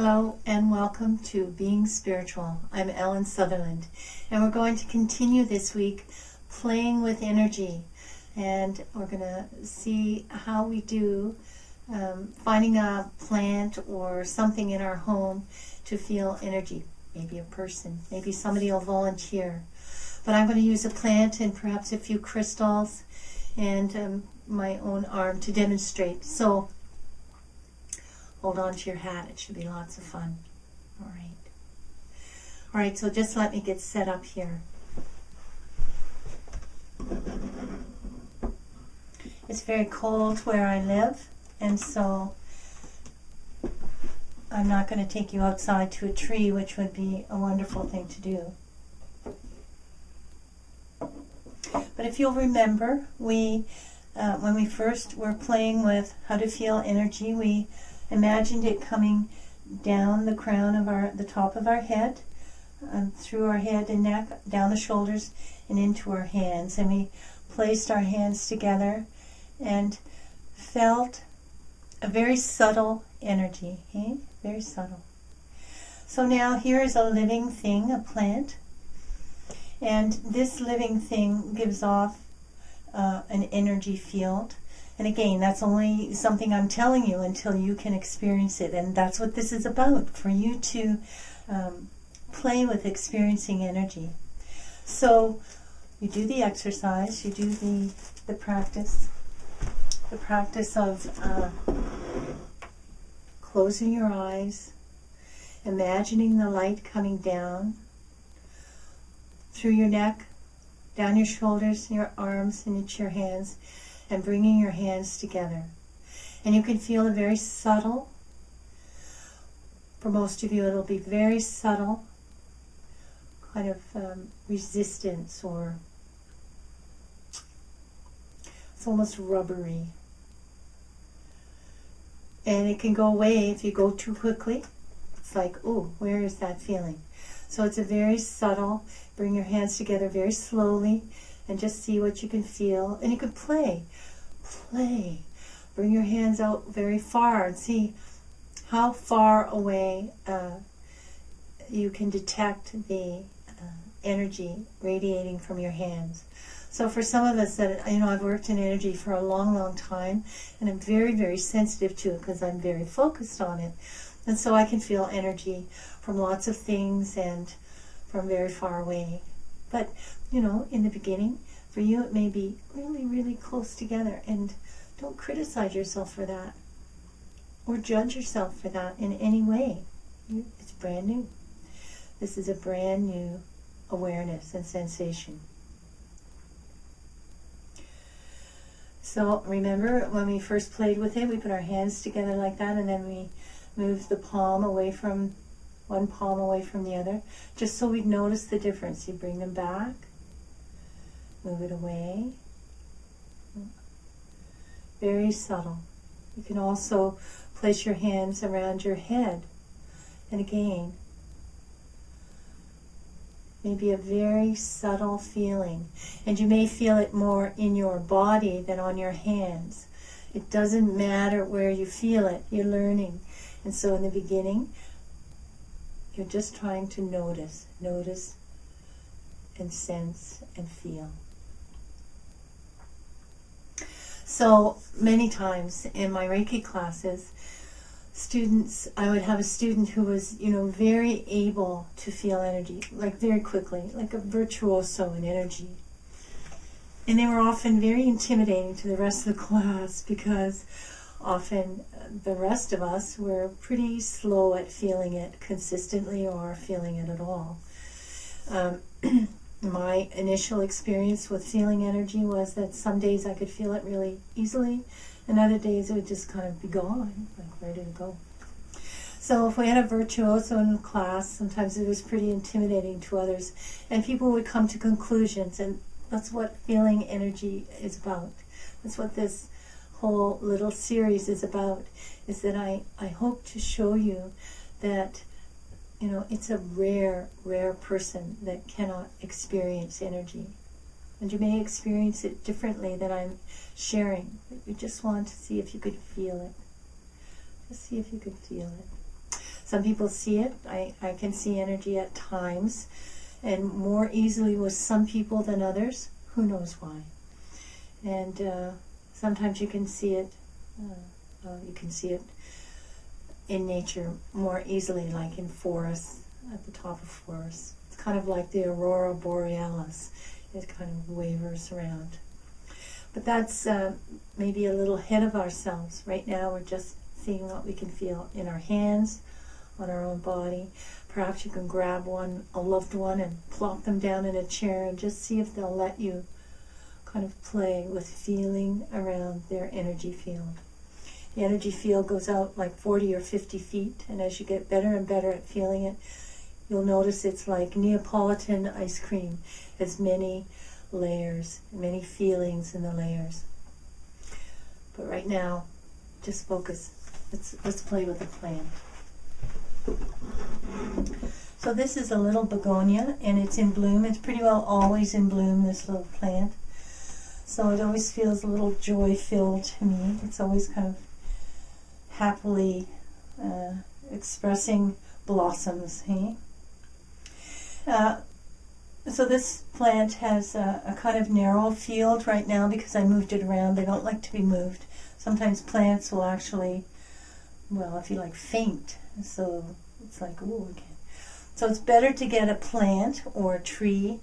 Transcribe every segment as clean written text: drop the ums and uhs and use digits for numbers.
Hello and welcome to Being Spiritual. I'm Ellen Sutherland, and we're going to continue this week playing with energy, and we're going to see how we do finding a plant or something in our home to feel energy. Maybe a person, maybe somebody will volunteer, but I'm going to use a plant and perhaps a few crystals and my own arm to demonstrate. So hold on to your hat. It should be lots of fun. All right, so just let me get set up here. It's very cold where I live, and so I'm not going to take you outside to a tree, which would be a wonderful thing to do. But if you'll remember, when we first were playing with how to feel energy, we imagined it coming down the crown of the top of our head, through our head and neck, down the shoulders, and into our hands. And we placed our hands together and felt a very subtle energy, very subtle. So now here is a living thing, a plant, and this living thing gives off an energy field. And again, that's only something I'm telling you until you can experience it. And that's what this is about, for you to play with experiencing energy. So you do the exercise, you do the practice of closing your eyes, imagining the light coming down through your neck, down your shoulders, your arms, and into your hands, and bringing your hands together. And you can feel a very subtle, for most of you it'll be very subtle, kind of resistance, or it's almost rubbery. And it can go away if you go too quickly. It's like, oh, where is that feeling? So it's a very subtle, bring your hands together very slowly, and just see what you can feel. And you can play. Bring your hands out very far and see how far away you can detect the energy radiating from your hands. So for some of us that, I've worked in energy for a long, long time, and I'm very, very sensitive to it because I'm very focused on it. And so I can feel energy from lots of things and from very far away. But, in the beginning, for you it may be really, really close together, and don't criticize yourself for that or judge yourself for that in any way. It's brand new. This is a brand new awareness and sensation. So remember, when we first played with it, we put our hands together like that, and then we moved the palm away from one palm away from the other, just so we'd notice the difference. You bring them back, move it away. Very subtle. You can also place your hands around your head, and again, maybe a very subtle feeling. And you may feel it more in your body than on your hands. It doesn't matter where you feel it, you're learning. And so in the beginning, you're just trying to notice and sense and feel. So many times in my Reiki classes, I would have a student who was, very able to feel energy, like very quickly, like a virtuoso in energy. And they were often very intimidating to the rest of the class, because often the rest of us were pretty slow at feeling it consistently or feeling it at all. My initial experience with feeling energy was that some days I could feel it really easily, and other days it would just kind of be gone, like where did it go? So if we had a virtuoso in class, sometimes it was pretty intimidating to others, and people would come to conclusions, and that's what feeling energy is about. That's what this whole little series is about, is that I hope to show you that it's a rare person that cannot experience energy. And you may experience it differently than I'm sharing, but you just want to see if you could feel it. Just see if you could feel it. Some people see it. I can see energy at times, and more easily with some people than others. Who knows why? And sometimes you can see it. You can see it in nature more easily, like in forests, at the top of forests. It's kind of like the aurora borealis. It kind of wavers around. But that's maybe a little ahead of ourselves. Right now we're just seeing what we can feel in our hands, on our own body. Perhaps you can grab a loved one and plop them down in a chair and just see if they'll let you kind of play with feeling around their energy field. The energy field goes out like 40 or 50 feet, and as you get better and better at feeling it, you'll notice it's like Neapolitan ice cream. It's many layers, many feelings in the layers. But right now, just focus. Let's play with the plant. So this is a little begonia, and it's in bloom. It's pretty well always in bloom, this little plant. So it always feels a little joy-filled to me. It's always kind of happily expressing blossoms. Hey? So this plant has a kind of narrow field right now because I moved it around. They don't like to be moved. Sometimes plants will actually, well, if you like, faint. So it's like, ooh, okay. So it's better to get a plant or a tree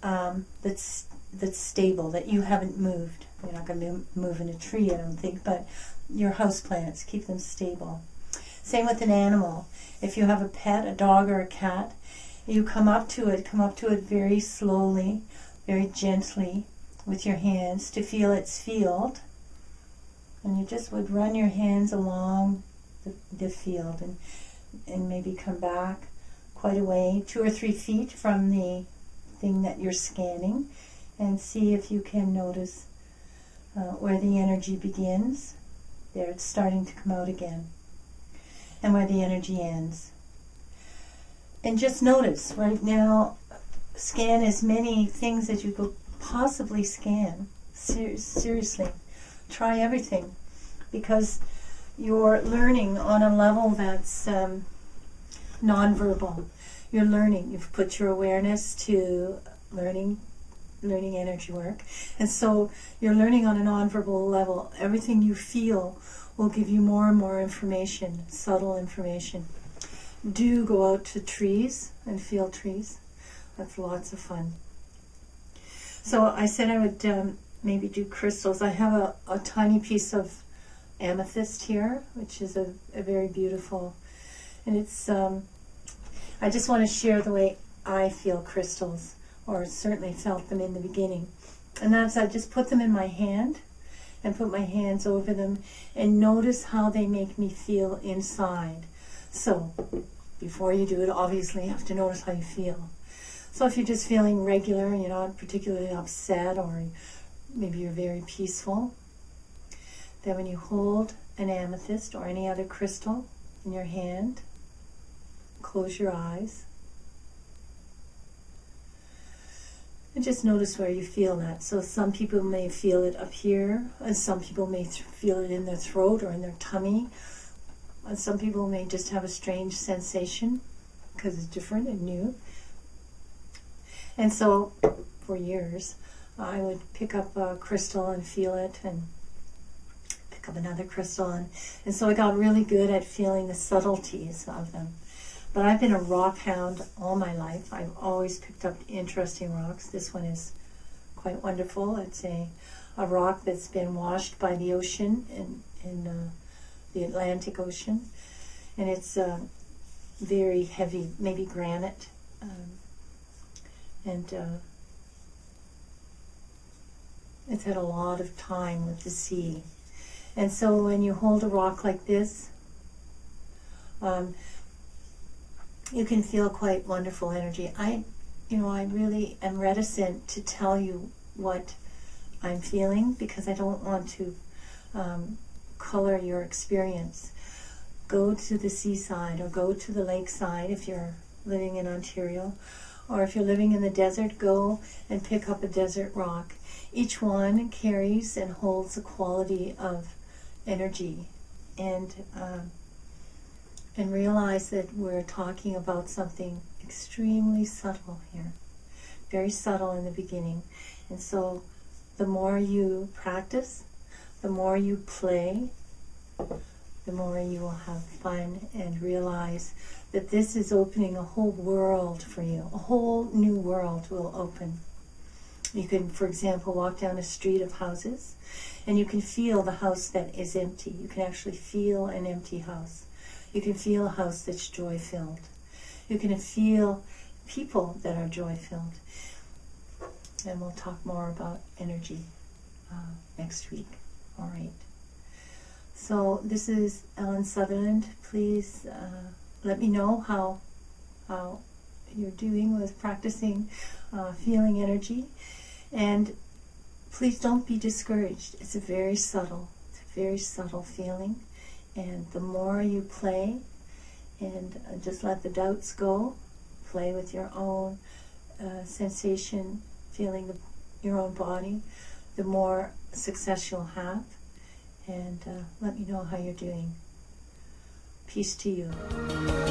that's stable, that you haven't moved. You're not going to be moving a tree, I don't think, but your house plants, keep them stable. Same with an animal. If you have a pet, a dog or a cat, you come up to it very slowly, very gently with your hands to feel its field. And you just would run your hands along the field and maybe come back quite a way, 2 or 3 feet from the thing that you're scanning, and see if you can notice where the energy begins. There, it's starting to come out again. And where the energy ends. And just notice, right now, scan as many things as you could possibly scan. Seriously. Try everything. Because you're learning on a level that's nonverbal. You're learning. You've put your awareness to learning energy work. And so you're learning on a nonverbal level. Everything you feel will give you more and more information, subtle information. Do go out to trees and feel trees. That's lots of fun. So I said I would maybe do crystals. I have a tiny piece of amethyst here, which is a very beautiful, and it's, I just want to share the way I feel crystals, or certainly felt them in the beginning. And that's, I just put them in my hand and put my hands over them and notice how they make me feel inside. So before you do it, obviously you have to notice how you feel. So if you're just feeling regular and you're not particularly upset, or maybe you're very peaceful, then when you hold an amethyst or any other crystal in your hand, close your eyes and just notice where you feel that. So some people may feel it up here, and some people may feel it in their throat or in their tummy, and some people may just have a strange sensation because it's different and new. And so for years I would pick up a crystal and feel it, and pick up another crystal, and so I got really good at feeling the subtleties of them. But I've been a rock hound all my life. I've always picked up interesting rocks. This one is quite wonderful. It's a rock that's been washed by the ocean in the Atlantic Ocean, and it's very heavy, maybe granite, and it's had a lot of time with the sea. And so when you hold a rock like this, you can feel quite wonderful energy. I really am reticent to tell you what I'm feeling because I don't want to color your experience. Go to the seaside or go to the lakeside if you're living in Ontario, or if you're living in the desert, go and pick up a desert rock. Each one carries and holds a quality of energy, and And realize that we're talking about something extremely subtle here. Very subtle in the beginning. And so the more you practice, the more you play, the more you will have fun and realize that this is opening a whole world for you. A whole new world will open. You can, for example, walk down a street of houses and you can feel the house that is empty. You can actually feel an empty house. You can feel a house that's joy-filled. You can feel people that are joy-filled. And we'll talk more about energy next week. All right. So this is Ellen Sutherland. Please let me know how you're doing with practicing feeling energy. And please don't be discouraged. It's a very subtle feeling. And the more you play and just let the doubts go, play with your own sensation, feeling your own body, the more success you'll have. And let me know how you're doing. Peace to you.